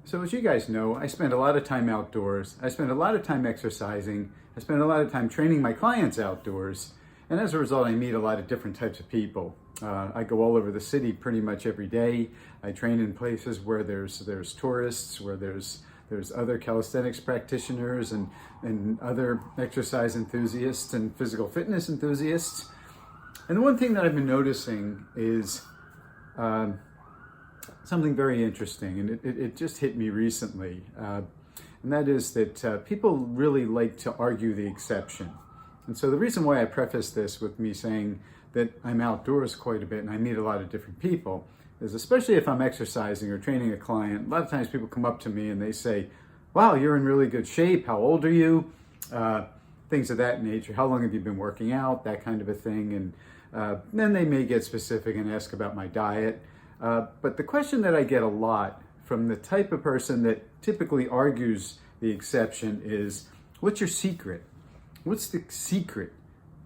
So as you guys know, I spend a lot of time outdoors. I spend a lot of time exercising. I spend a lot of time training my clients outdoors. And as a result, I meet a lot of different types of people. I go all over the city pretty much every day. I train in places where there's tourists, where there's other calisthenics practitioners and other exercise enthusiasts and physical fitness enthusiasts. And the one thing that I've been noticing is something very interesting, and it just hit me recently, and that is that people really like to argue the exception. And so the reason why I preface this with me saying that I'm outdoors quite a bit and I meet a lot of different people is, especially if I'm exercising or training a client, a lot of times people come up to me and they say, wow, you're in really good shape, how old are you? Things of that nature, how long have you been working out, that kind of a thing. And then they may get specific and ask about my diet. But the question that I get a lot from the type of person that typically argues the exception is, what's your secret? What's the secret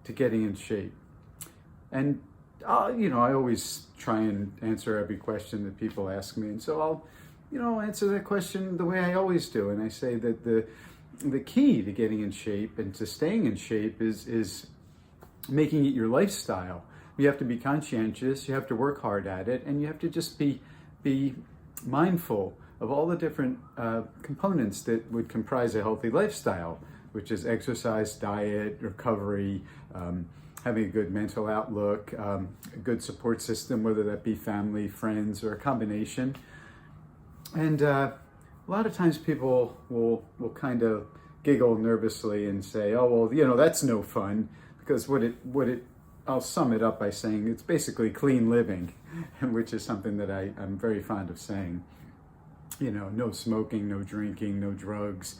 to getting in shape? And I always try and answer every question that people ask me. And so I'll answer that question the way I always do. And I say that the key to getting in shape and to staying in shape is making it your lifestyle. You have to be conscientious, you have to work hard at it, and you have to just be mindful of all the different components that would comprise a healthy lifestyle, which is exercise, diet, recovery, having a good mental outlook, a good support system, whether that be family, friends, or a combination. And a lot of times people will kind of giggle nervously and say, oh, well, that's no fun, because I'll sum it up by saying it's basically clean living, which is something that I'm very fond of saying. No smoking, no drinking, no drugs,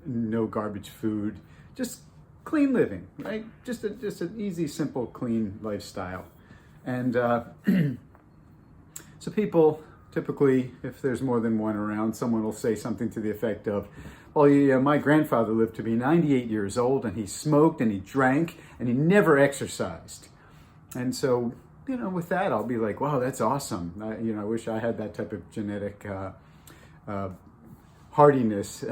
no garbage food, just clean living, right? Just an easy, simple, clean lifestyle. And so people typically, if there's more than one around, someone will say something to the effect of, well, yeah, my grandfather lived to be 98 years old, and he smoked and he drank and he never exercised. And so, with that, I'll be like, wow, that's awesome. I wish I had that type of genetic hardiness,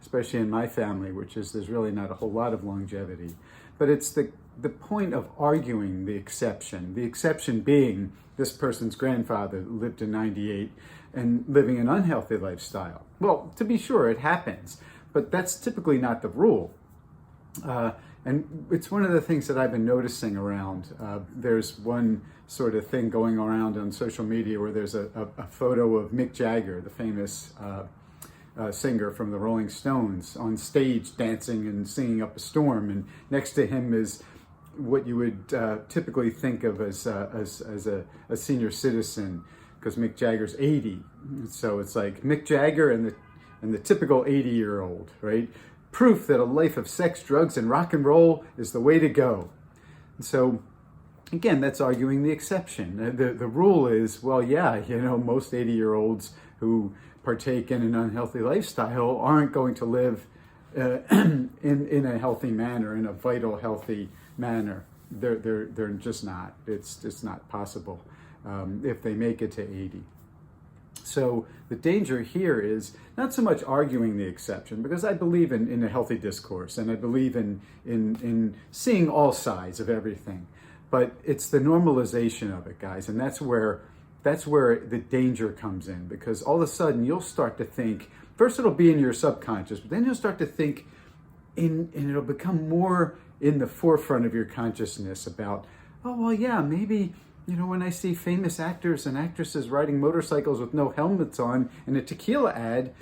especially in my family, which is there's really not a whole lot of longevity. But it's the point of arguing the exception being this person's grandfather lived to 98 and living an unhealthy lifestyle. Well, to be sure, it happens, but that's typically not the rule. And it's one of the things that I've been noticing around. There's one sort of thing going around on social media where there's a photo of Mick Jagger, the famous singer from the Rolling Stones, on stage dancing and singing up a storm, and next to him is what you would typically think of as a senior citizen, because Mick Jagger's 80. So it's like Mick Jagger and the typical 80-year-old, right? Proof that a life of sex, drugs, and rock and roll is the way to go. And so, again, that's arguing the exception. The rule is, well, yeah, most 80-year-olds who partake in an unhealthy lifestyle aren't going to live in a healthy manner, in a vital, healthy manner. They're just not. It's just not possible if they make it to 80. So the danger here is not so much arguing the exception, because I believe in a healthy discourse, and I believe in seeing all sides of everything, but it's the normalization of it, guys, and that's where the danger comes in, because all of a sudden you'll start to think, first it'll be in your subconscious, but then you'll start to think and it'll become more in the forefront of your consciousness about, oh, well, yeah, maybe, when I see famous actors and actresses riding motorcycles with no helmets on in a tequila ad,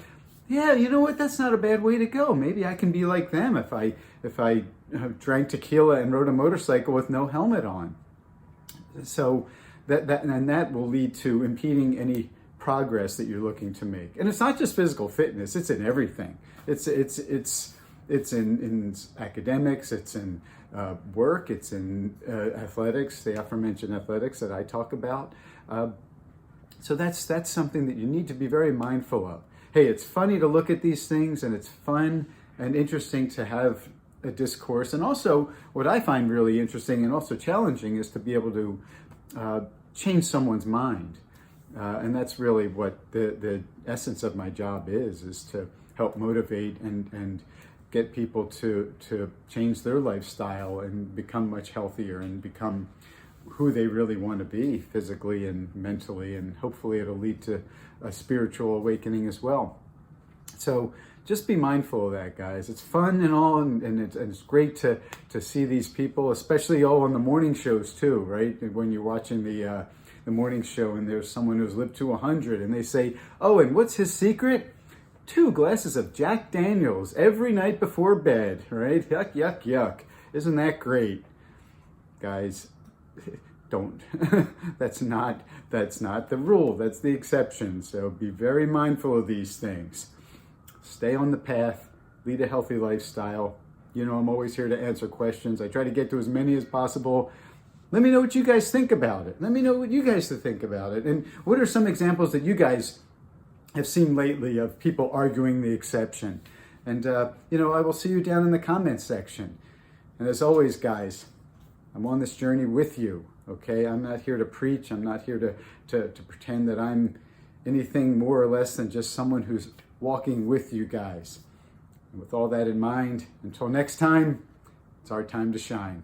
yeah, you know what, that's not a bad way to go. Maybe I can be like them if I drank tequila and rode a motorcycle with no helmet on. So that will lead to impeding any progress that you're looking to make. And it's not just physical fitness, it's in everything. It's in academics, it's in work, it's in athletics, the aforementioned athletics that I talk about. So that's something that you need to be very mindful of. Hey, it's funny to look at these things, and it's fun and interesting to have a discourse. And also, what I find really interesting and also challenging is to be able to change someone's mind. And that's really what the essence of my job is to help motivate and get people to change their lifestyle and become much healthier and become who they really want to be physically and mentally, and hopefully it'll lead to a spiritual awakening as well. So just be mindful of that, guys. It's fun and all, and it's great to see these people, especially all on the morning shows too, right? When you're watching the morning show and there's someone who's lived to 100 and they say, oh, and what's his secret? 2 glasses of Jack Daniels every night before bed, right? Yuck, yuck, yuck. Isn't that great? Guys, don't. That's not the rule. That's the exception. So be very mindful of these things. Stay on the path, lead a healthy lifestyle. You know, I'm always here to answer questions. I try to get to as many as possible. Let me know what you guys think about it. Let me know what you guys think about it. And what are some examples that you guys have seen lately of people arguing the exception? And, you know, I will see you down in the comments section. And as always, guys, I'm on this journey with you, okay? I'm not here to preach. I'm not here to pretend that I'm anything more or less than just someone who's walking with you guys. And with all that in mind, until next time, it's our time to shine.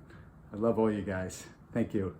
I love all you guys. Thank you.